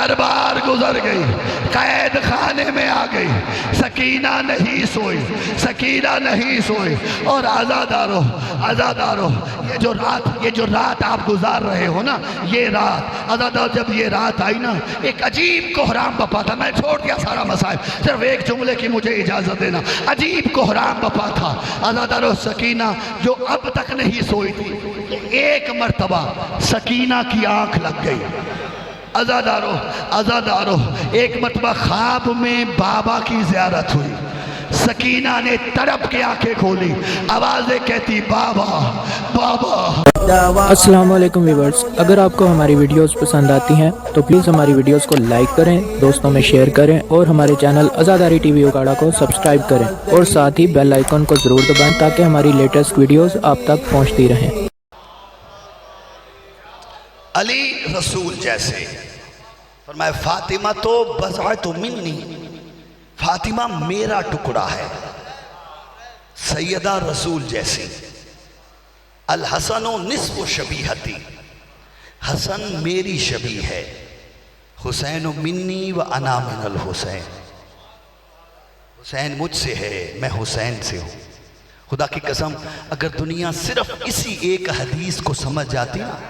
दरबार गुजर गई, कैद खाने में आ गई, सकीना नहीं सोई, सकीना नहीं सोई। और आज़ादारो, आज़ादारो, ये जो रात आप गुजार रहे हो ना, ये रात आज़ादारो, जब ये रात आई ना, एक अजीब कोहराम बपा था। मैं छोड़ दिया सारा मसाइल, सिर्फ एक जुमले की मुझे इजाज़त देना। अजीब कोहराम बपा था आज़ादारो। सकीना जो अब तक नहीं सोई थी, एक मर्तबा सकीना की आंख लग गई। आज़ादारो, आज़ादारो, एक मर्तबा ख्वाब में बाबा की ज़ियारत हुई। सकीना ने तड़प के आंखें खोली, आवाज़ें कहती बाबा बाबा। अस्सलाम वालेकुम व्यूअर्स, अगर आपको हमारी वीडियोस पसंद आती हैं तो प्लीज़ हमारी वीडियोस को लाइक करें, दोस्तों में शेयर करें और हमारे चैनल आज़ादारी टीवी उगाड़ा को सब्सक्राइब करें और साथ ही बेल आइकन को ज़रूर दबाएं ताकि हमारी लेटेस्ट वीडियोस आप तक पहुंचती रहें। अली रसूल जैसे फरमाया, फातिमा तो बज़अतु मिन्नी, फातिमा मेरा टुकड़ा है। सैयदा रसूल जैसी, अल हसनो निस्फ़ु शबीहती, हसन मेरी शबी है। हुसैन मिन्नी व अना मिनल हुसैन, हुसैन मुझसे है, मैं हुसैन से हूँ। खुदा की कसम, अगर दुनिया सिर्फ इसी एक हदीस को समझ जाती ना,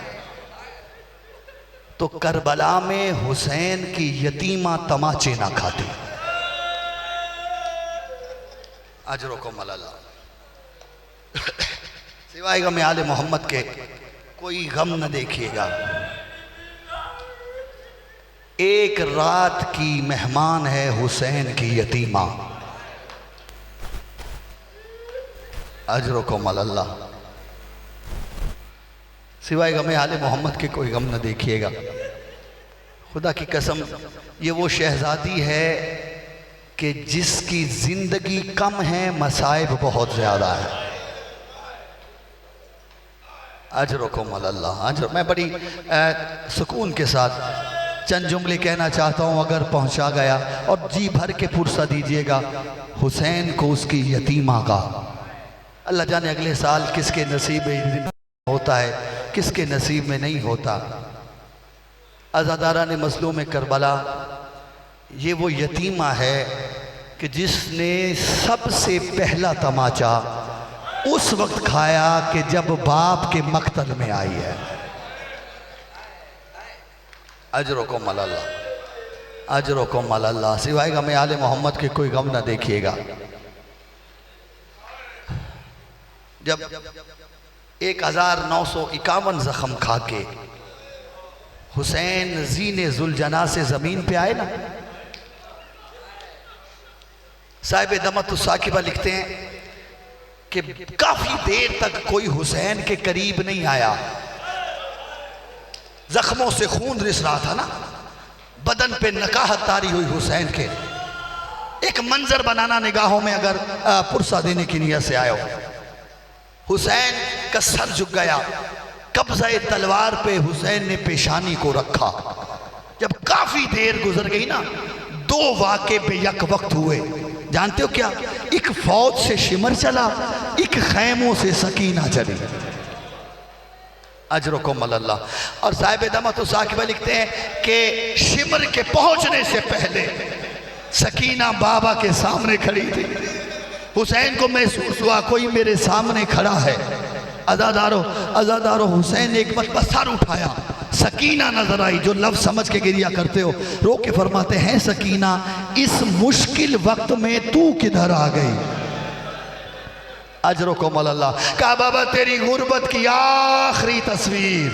तो करबला में हुसैन की यतीमा तमाचे ना खाती। अजरों को मलला सिवाय गम आले मोहम्मद के कोई गम न देखिएगा। एक रात की मेहमान है हुसैन की यतीमा। अजरों को मलला सिवाय गम आले मोहम्मद के कोई गम न देखिएगा। खुदा की कसम, ये वो शहजादी है कि जिसकी जिंदगी कम है, मसाइब बहुत ज्यादा है। अजरों को मलल्ला अजर। मैं बड़ी सुकून के साथ चंद जुमले कहना चाहता हूँ, अगर पहुँचा गया, और जी भर के पुरसा दीजिएगा हुसैन को उसकी यतीमा का। अल्लाह जाने अगले साल किसके नसीब में होता है, किसके नसीब में नहीं होता। आज़ादारा ने मसलूम में करबला, ये वो यतीमा है कि जिसने सबसे पहला तमाचा उस वक्त खाया कि जब बाप के मक्तल में आई है। अजरों को मलल्ला, अजरों को मलल्ला सिवाय गम आले मोहम्मद के कोई गम ना देखिएगा। जब 1951 जख्म खा के हुसैन जीने जुलजना से जमीन पे आए ना, साहिब दमत साकिबा लिखते हैं कि काफी देर तक कोई हुसैन के करीब नहीं आया। जख्मों से खून रिस रहा था ना, बदन पे नकाहत तारी हुई हुसैन के। एक मंजर बनाना निगाहों में अगर पुरसा देने की नियत से आया हो, हुसैन का सर झुक गया, कब्ज़ा तलवार पे हुसैन ने पेशानी को रखा। जब काफी देर गुजर गई ना, दो वाक़े बेयक वक्त हुए। जानते हो क्या? एक फौज से शिमर चला, एक खैमों से सकीना चली। अजरों को मलल्ला। और साहिब दमत साकिबा लिखते हैं कि शिमर के पहुंचने से पहले सकीना बाबा के सामने खड़ी थी। हुसैन को महसूस हुआ कोई मेरे सामने खड़ा है। अज़ादारो, अज़ादारो, हुसैन ने एक मरतबा सर उठाया, सकीना नजर आई। जो लफ्ज़ समझ के गिरिया करते हो, रो के फरमाते हैं, सकीना इस मुश्किल वक्त में तू किधर आ गई? अजरों को मलल्ला। कहा बाबा तेरी गुर्बत की आखिरी तस्वीर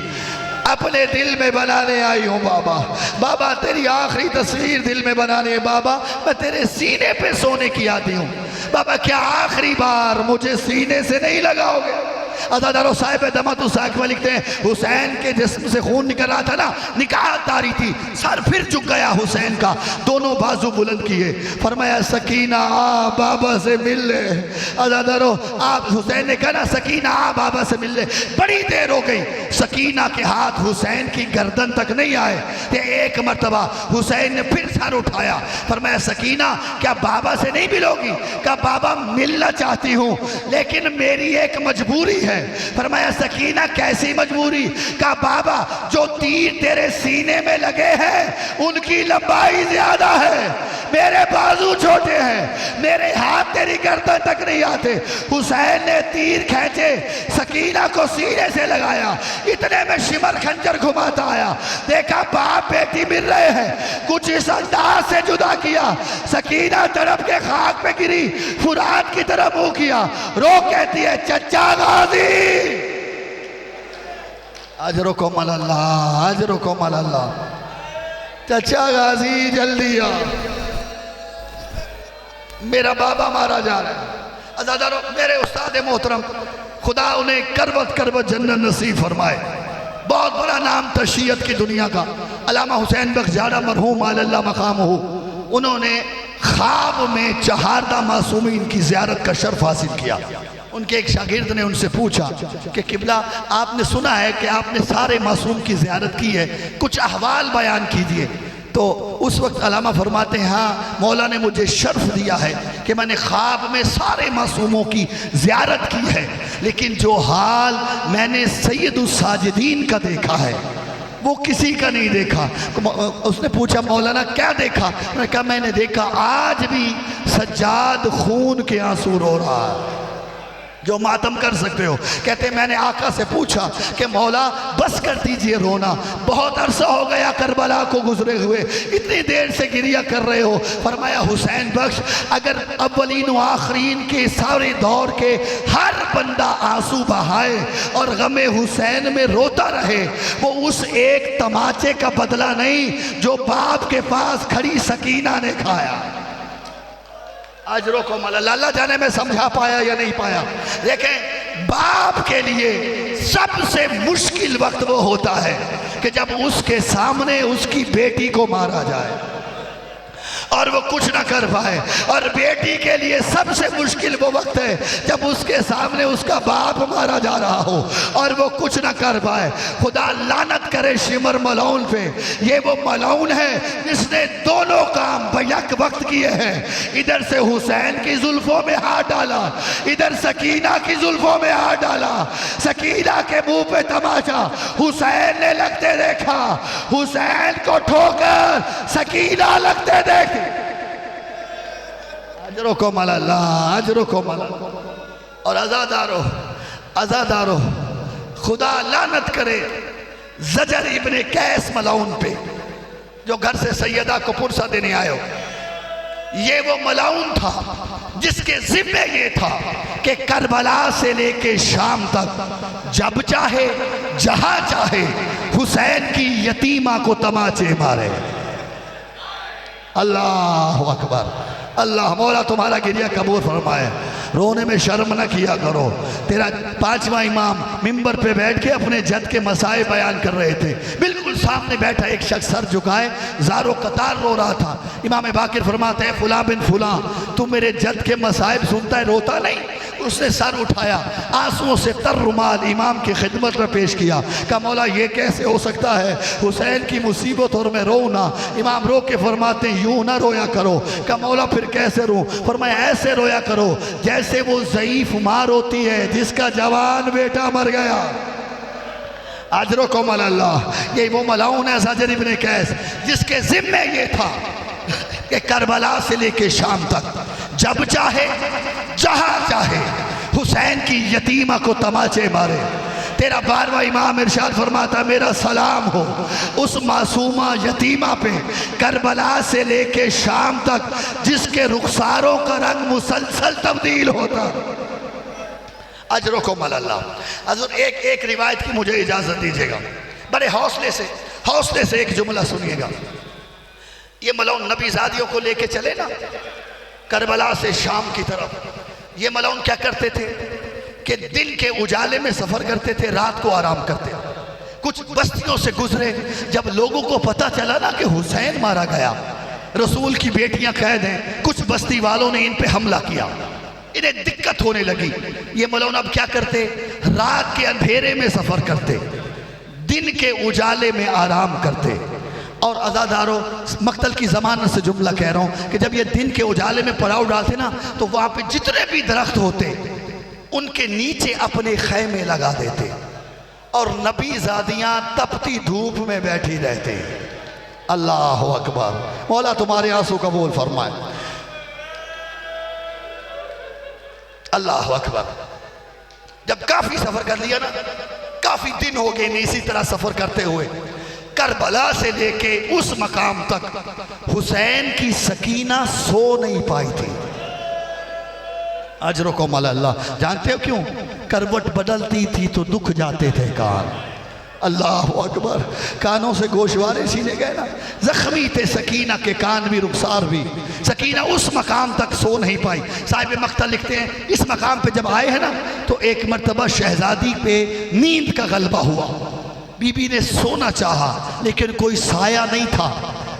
अपने दिल में बनाने आई हूँ बाबा। बाबा तेरी आखिरी तस्वीर दिल में बनाने, बाबा मैं तेरे सीने पे सोने की आती हूँ। बाबा क्या आखिरी बार मुझे सीने से नहीं लगाओगे? अज़ादारो साहिब दमत साकिबा लिखते हैं, हुसैन के जिस्म से खून निकल रहा था ना, निकाहत तारी थी। सर फिर झुक गया हुसैन का, दोनों बाजू बुलंद किए, फरमाया सकीना आ बाबा से मिल ले। अज़ादारो आप, हुसैन ने कहा ना सकीना आ बाबा से मिल ले। बड़ी देर हो गई, सकीना के हाथ हुसैन की गर्दन तक नहीं आए। एक मरतबा हुसैन ने फिर सर उठाया, फरमाया सकीना क्या बाबा से नहीं मिलोगी? क्या बाबा मिलना चाहती हूँ, लेकिन मेरी एक मजबूरी है। फरमाया सकीना कैसी मजबूरी? कहा बाबा जो तीर तेरे सीने में लगे हैं उनकी लंबाई ज्यादा है, मेरे बाजू छोटे हैं, मेरे हाथ तेरी गर्दन तक नहीं आते। हुसैन ने तीर खींचे, सकीना को सीने से लगाया, इतने में शिमर खंजर घुमाता आया, देखा बाप बेटी मिल रहे हैं, कुछ इस अंदाज से जुदा किया, सकीना तड़प के खाक पे गिरी, फुरात की तरफ मुंह किया, रो कहती है चचा गाजी अजरो को मल्लाह, अजरो को मल्लाह, चचा गाजी जल्दी आ, मेरा बाबा मारा जा रहा है। अज़ादारों, मेरे उस्ताद मोहतरम खुदा उन्हें करबत करबत जन्नत नसीब फरमाए, बहुत बड़ा नाम तशरीयत की दुनिया का अल्लामा हुसैन बख्श ज़ादा मरहूम अल्लाह मकाम हो, उन्होंने ख्वाब में चहारदा मासूमीन की ज़ियारत का शर्फ हासिल किया। उनके एक शागिर्द ने उनसे पूछा कि किबला आपने सुना है कि आपने सारे मासूम की ज़ियारत की है, कुछ अहवाल बयान कीजिए। तो उस वक्त अलामा फरमाते हैं हाँ मौला ने मुझे शर्फ दिया है कि मैंने ख्वाब में सारे मासूमों की ज़ियारत की है, लेकिन जो हाल मैंने सैयदुस साजिदीन का देखा है वो किसी का नहीं देखा। उसने पूछा मौलाना क्या देखा? मैंने कहा मैंने देखा आज भी सज्जाद खून के आंसू रो रहा है, जो मातम कर सकते हो। कहते मैंने आका से पूछा कि मौला बस कर दीजिए रोना, बहुत अरसा हो गया करबला को गुजरे हुए, इतनी देर से गिरिया कर रहे हो। फरमाया हुसैन बख्श अगर अव्वलीन व आखरीन के सारे दौर के हर बंदा आंसू बहाए और गमे हुसैन में रोता रहे, वो उस एक तमाचे का बदला नहीं जो बाप के पास खड़ी सकीना ने खाया। अजरों को मल्लाह, अल्लाह जाने में समझा पाया या नहीं पाया। देखें बाप के लिए सबसे मुश्किल वक्त वो होता है कि जब उसके सामने उसकी बेटी को मारा जाए और वो कुछ ना कर पाए, और बेटी के लिए सबसे मुश्किल वो वक्त है जब उसके सामने उसका बाप मारा जा रहा हो और वो कुछ ना कर पाए। खुदा लानत करे शिमर मलौन पे, ये वो मलौन है जिसने दोनों काम बैक वक्त किए हैं। इधर से हुसैन की जुल्फों में हाथ डाला, इधर सकीना की जुल्फों में हाथ डाला, सकीना के मुंह पे तमाचा हुसैन ने लगते देखा, हुसैन को ठोकर सकीना लगते देखी। अजरों को मल्लाह, अजरों को मल्लाह। और आज़ादारो, आज़ादारो खुदा लानत करे ज़जर इब्ने कैस मलाउन पे, जो घर से सैयदा को पुरसा देने आए हो। ये वो मलाउन था जिसके जिम्मे ये था कि करबला से लेके शाम तक जब चाहे जहां चाहे हुसैन की यतीमा को तमाचे मारे। अल्लाह अकबर, अल्लाह मौला तुम्हारा गिरिया कबूल फरमाए। रोने में शर्म न किया करो। तेरा पांचवा इमाम मिंबर पे बैठ के अपने जद के मसाए बयान कर रहे थे, बिल्कुल सामने बैठा एक शख्स सर झुकाए ज़ारो कतार रो रहा था। इमाम बाकिर फरमाते हैं फुला बिन फुला तू मेरे जद के मसाइब सुनता है रोता नहीं? उसने सर उठाया, आंसुओं से तर रुमाल इमाम की खिदमत में पेश किया। कहा मौला ये कैसे हो सकता है, हुसैन की मुसीबत और मैं रो ना। इमाम रो के फरमाते यूं ना रोया करो। कहा मौला फिर कैसे रो? फरमाया ऐसे रोया करो जैसे वो ज़ईफ माँ रोती है जिसका जवान बेटा मर गया। अजरो को मल्लाह, ये वो मलाउन है ज़जर इब्ने कैस जिसके जिम्मे ये था कि करबला से लेके शाम तक जब चाहे जहां चाहे हुसैन की यतीमा को तमाचे मारे। तेरा 12वां इमाम इरशाद फरमाता मेरा सलाम हो उस मासूमा यतीमा पे करबला से लेके शाम तक जिसके रुखसारों का रंग मुसलसल तब्दील होता। अजरों को मल्लाह। अजर एक रिवायत की मुझे इजाज़त दीजिएगा, बड़े हौसले से एक जुमला सुनिएगा। ये मलौन नबीज़ादियों को लेके चले ना करबला से शाम की तरफ। ये मलौन क्या करते थे कि दिन के उजाले में सफ़र करते थे, रात को आराम करते। कुछ बस्तियों से गुजरे, जब लोगों को पता चला ना कि हुसैन मारा गया, रसूल की बेटियां कैद हैं, कुछ बस्ती वालों ने इन पे हमला किया, इन्हें दिक्कत होने लगी। ये मलौन अब क्या करते, रात के अंधेरे में सफ़र करते, दिन के उजाले में आराम करते। और अज़ादारों मक्तल की ज़मानत से जुमला कह रहा हूँ कि जब ये दिन के उजाले में पड़ाव डालते ना तो वहाँ पे जितने भी दरख्त होते उनके नीचे अपने खैमे लगा देते और नबी ज़ादियाँ तपती धूप में बैठी रहते। अल्लाह अकबर। मौला तुम्हारे आंसू कबूल फरमाए। अल्लाह अकबर। जब काफी सफर कर लिया ना, काफी दिन हो गए नहीं इसी तरह सफर करते हुए, करबला से लेके उस मकाम तक हुसैन की सकीना सो नहीं पाई थी। अजरकुम अल्लाह। जानते हो क्यों? करवट बदलती थी तो दुख जाते थे कान। अल्लाह अकबर। कानों से गोशवारे सीने गए ना, जख्मी थे सकीना के कान भी, रुखसार भी। सकीना उस मकाम तक सो नहीं पाई। साहिब मख्तर लिखते हैं इस मकाम पे जब आए हैं ना तो एक मर्तबा शहजादी पे नींद का गलबा हुआ। बीबी ने सोना चाहा लेकिन कोई साया नहीं था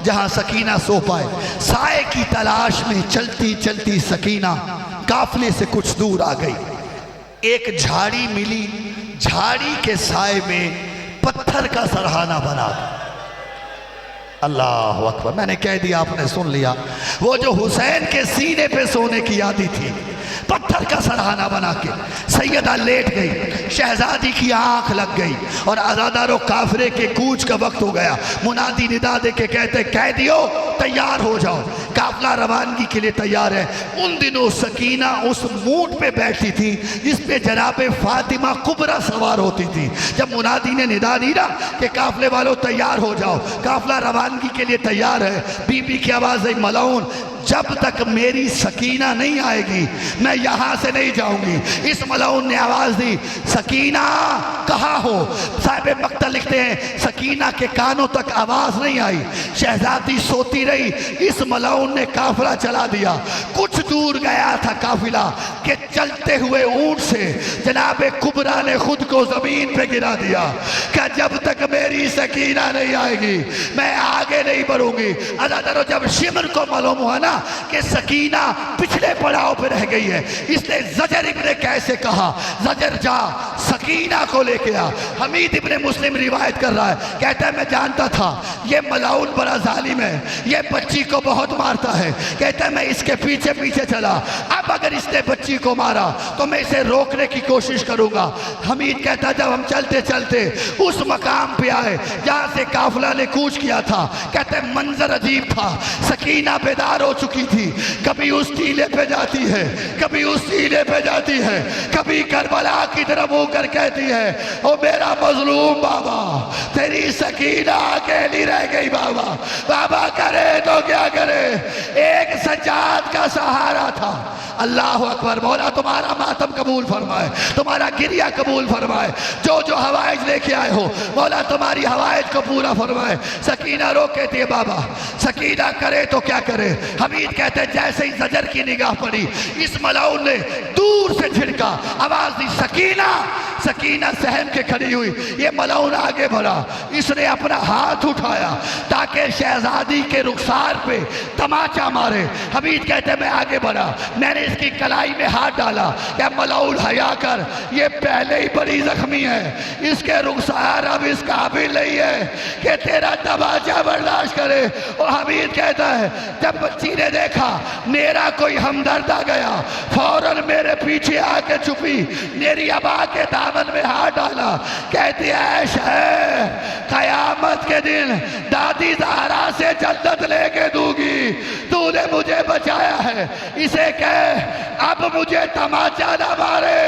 जहां सकीना सो पाए। साए की तलाश में चलती चलती सकीना काफले से कुछ दूर आ गई। एक झाड़ी मिली, झाड़ी के साए में पत्थर का सरहाना बना। अल्लाह अकबर। मैंने कह दिया, आपने सुन लिया। वो जो हुसैन के सीने पे सोने की आदत थी, पत्थर का सरहाना बना के सैयदा लेट गई। शहजादी की आंख लग गई और आज़ादारों काफिरे के कूच का वक्त हो गया। मुनादी निदा दे के कहते कैदियों तैयार हो जाओ, काफिला रवानगी के लिए तैयार है। उन दिनों सकीना उस ऊंट पे बैठी थी जिस पे जनाबे फातिमा कुबरा सवार होती थी। जब मुनादी ने निदा दी ना कि काफिले वालों तैयार हो जाओ, काफिला रवानगी के लिए तैयार है, बीबी की आवाज़ आई मलाउन जब तक मेरी सकीना नहीं आएगी मैं यहां से नहीं जाऊंगी। इस मलाउन ने आवाज दी सकीना कहाँ हो? साहिब मक्ता लिखते हैं सकीना के कानों तक आवाज नहीं आई, शहजादी सोती रही। इस मलाउन ने काफिला चला दिया। कुछ दूर गया था काफिला के चलते हुए ऊंट से जनाबे कुबरा ने खुद को जमीन पे गिरा दिया। क्या जब तक मेरी सकीना नहीं आएगी मैं आगे नहीं बढ़ूंगी। अदादारो जब शिमर को मालूम हुआ ना कि सकीना पिछले पड़ाव पे रह गई है, इसलिए ज़जर इब्ने कैसे कहा ज़जर जा सकीना को लेके आ। हमीद इब्ने मुस्लिम रिवायत कर रहा है, कहता है मैं जानता था ये मलाउन बड़ा जालिम है, ये बच्ची को बहुत मारता है। कहता है मैं इसके पीछे पीछे चला, अब अगर इसने बच्ची को मारा तो मैं इसे रोकने की कोशिश करूंगा। हमीद कहता जब हम चलते चलते उस मकाम पे आए जहां से काफिला ने कूच किया था, कहते हैं मंजर अजीब था। सकीना बेदार हो चुकी थी, कभी उस टीले पे जाती है, कभी उस टीले पे जाती है, कभी करबला की तरफ होकर कहती है ओ मेरा मजलूम बाबा, तेरी सकीना अकेली रह गई बाबा। बाबा करे तो क्या करे, एक सज्जाद का सहारा था। अल्लाह अकबर। मौला तुम्हारा मातम कबूल फरमाए, तुम्हारा गिरिया कबूल फरमाए। जो जो हवाइज लेके आए हो मौला तुम्हारी हवाइज को पूरा फरमाए। सकीना रो कहती है बाबा सकीना करे तो क्या करे। हमीद कहते हैं जैसे ही ज़जर की निगाह पड़ी इस मलाउन ने दूर से झिड़का, आवाज दी सकीना। सकीना सहम के खड़ी हुई। ये मलाउन आगे बढ़ा, इसने अपना हाथ उठाया ताकि शहजादी के रुखसार पे तमाचा मारे। हमीद कहते मैं आगे बढ़ा, मैंने इसकी कलाई में हाथ डाला। क्या मलाउन हया कर, ये पहले ही बड़ी जख्मी है, इसके रुखसार अब इस काबिल नहीं है कि तेरा तमाचा बर्दाश्त करे। और हमीद कहता है जब बच्ची ने देखा मेरा कोई हमदर्द आ गया, फौरन मेरे पीछे आके छुपी, मेरी अबा के दामन में हाथ डाला। कहती ऐश है कयामत के दिन दादी ज़हरा से जन्नत लेके दूंगी, तूने मुझे बचाया है। इसे कह अब मुझे तमाचा ना मारे,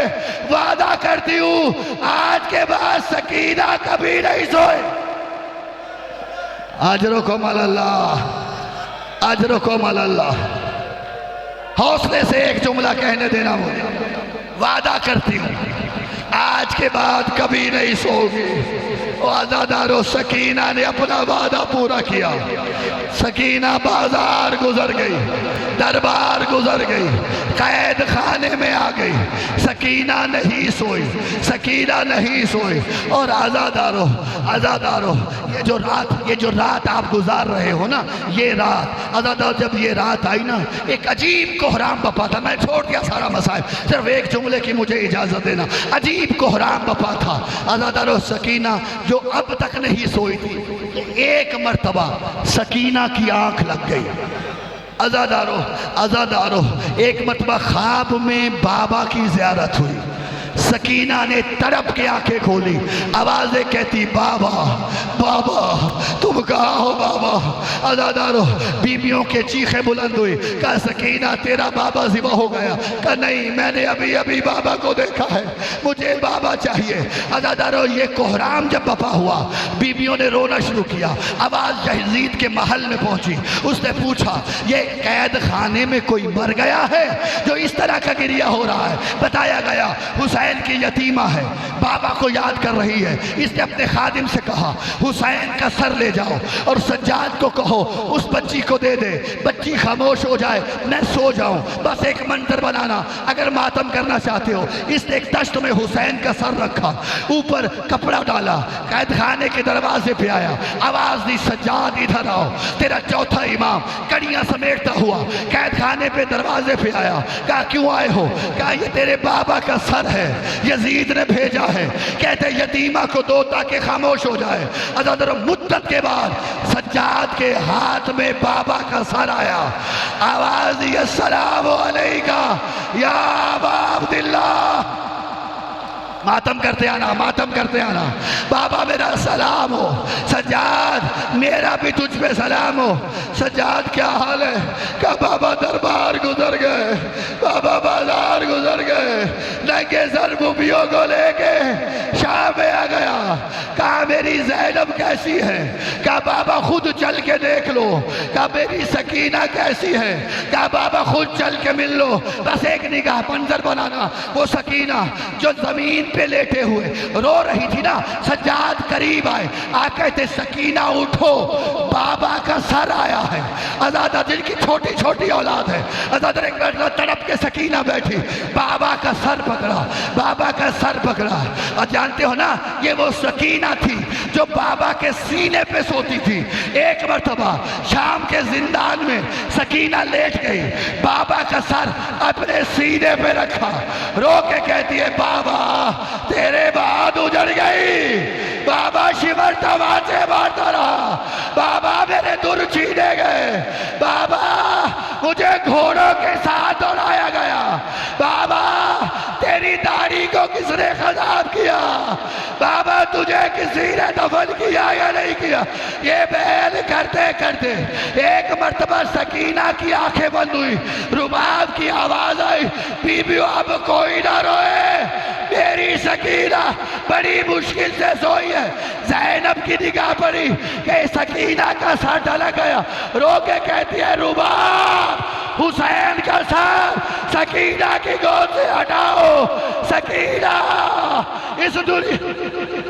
वादा करती हूँ आज के बाद सकीना कभी नहीं सोए। अजरुकुम अल्लाह, अजरुकुम अल्लाह। हौसले से एक जुमला कहने देना मुझे, वादा करती हूँ आज के बाद कभी नहीं सोगी। आज़ादारो सकीना ने अपना वादा पूरा किया। सकीना बाजार गुजर गई, दरबार गुजर गई, कैद खाने में आ गई। सकीना नहीं सोई, सकीना नहीं सोई। और आज़ादारो, आज़ादारो ये जो रात आप गुजार रहे हो ना, ये रात आज़ादारो जब ये रात आई ना एक अजीब कोहराम बपा था। मैं छोड़ दिया सारा मसाइल, सिर्फ एक जुमले की मुझे इजाज़त देना। अजीब कोहराम बपा था। आज़ादारो सकीना जो अब तक नहीं सोई थी, एक मर्तबा सकीना की आंख लग गई। आज़ादारो, आज़ादारो एक मर्तबा ख्वाब में बाबा की ज़ियारत हुई। सकीना ने तड़प के आंखें खोली, आवाजें कहती बाबा बाबा तुम कहाँ हो बाबा। अज़ादारो बीबियों के चीखें बुलंद हुई। कहा सकीना तेरा बाबा ज़िबा हो गया। कहा नहीं मैंने अभी अभी बाबा को देखा है, मुझे बाबा चाहिए। अज़ादारो ये कोहराम जब बपा हुआ बीबियों ने रोना शुरू किया। आवाज़ यजीद के महल में पहुंची। उसने पूछा ये कैद खाने में कोई मर गया है जो इस तरह का गिरिया हो रहा है। बताया गया हुसैन की यतीमा है, बाबा को याद कर रही है। इसने अपने खादिम से कहा हुसैन का सर ले जाओ और सज्जाद को कहो उस बच्ची को दे दे, बच्ची खामोश हो जाए मैं सो जाऊं, बस एक मंत्र बनाना अगर मातम करना चाहते हो। इसने एक तश्त में हुसैन का सर रखा, ऊपर कपड़ा डाला, कैद खाने के दरवाजे पे आया, आवाज दी सज्जाद इधर आओ। तेरा चौथा इमाम कड़ियां समेटता हुआ कैद खाने पे दरवाजे पे आया। कहा क्यों आए हो? कहा ये तेरे बाबा का सर है, यजीद ने भेजा है, कहते यतीमा को दो ताकि खामोश हो जाए। अज़ादर मुद्दत के बाद सज्जाद के हाथ में बाबा का सर आया। आवाज दी अस्सलामु अलैका या अबा अब्दुल्लाह। मातम करते आना, मातम करते आना। बाबा मेरा सलाम हो। सज्जाद मेरा भी तुझ पे सलाम हो। सज्जाद क्या हाल है? क्या बाबा दरबार गुजर गए, बाबा बाजार गुजर गए, नंगे सर मुबियों को लेके शाम में आ गया। कहा मेरी ज़ैनब कैसी है? कहा बाबा खुद चल के देख लो। कहा मेरी सकीना कैसी है? कहा बाबा खुद चल के मिल लो। बस एक निगाह मंजर बनाना, वो सकीना जो जमीन पे लेटे हुए रो रही थी ना। सज्जाद करीब आए, आ कहते सकीना उठो, बाबा का सर आया है। अज़ादा जिनकी छोटी छोटी औलाद है, अज़ादा एक तड़प के सकीना बैठी, बाबा का सर पकड़ा, बाबा का सर पकड़ा। और जानते हो ना ये वो सकीना थी जो बाबा के सीने पे सोती थी। एक मर्तबा शाम के जिंदान में सकीना लेट गई, बाबा का सर अपने सीने पे रखा, रो के कहती है बाबा तेरे बाद उजड़ गई। बाबा शिवर तमाचे मारता रहा, बाबा मेरे दुर छीने गए, बाबा मुझे घोड़ों के साथ दौड़ाया गया, बाबा तेरी दाढ़ी को किसने खराब किया, बाबा तुझे किसी ने दफन किया या नहीं किया। ये बयान करते करते एक मर्तबा सकीना की आंखें बंद हुई, रुबाब की आवाज आई, बीबियों अब कोई ना रोए, मेरी सकीना बड़ी मुश्किल से सोई है। ज़ैनब की निगाह पड़ी कि सकीना का सर ढला गया, रो के कहती है रुबाब हुसैन का सर सकीना की गोद से हटाओ। सकीना इस दुनिया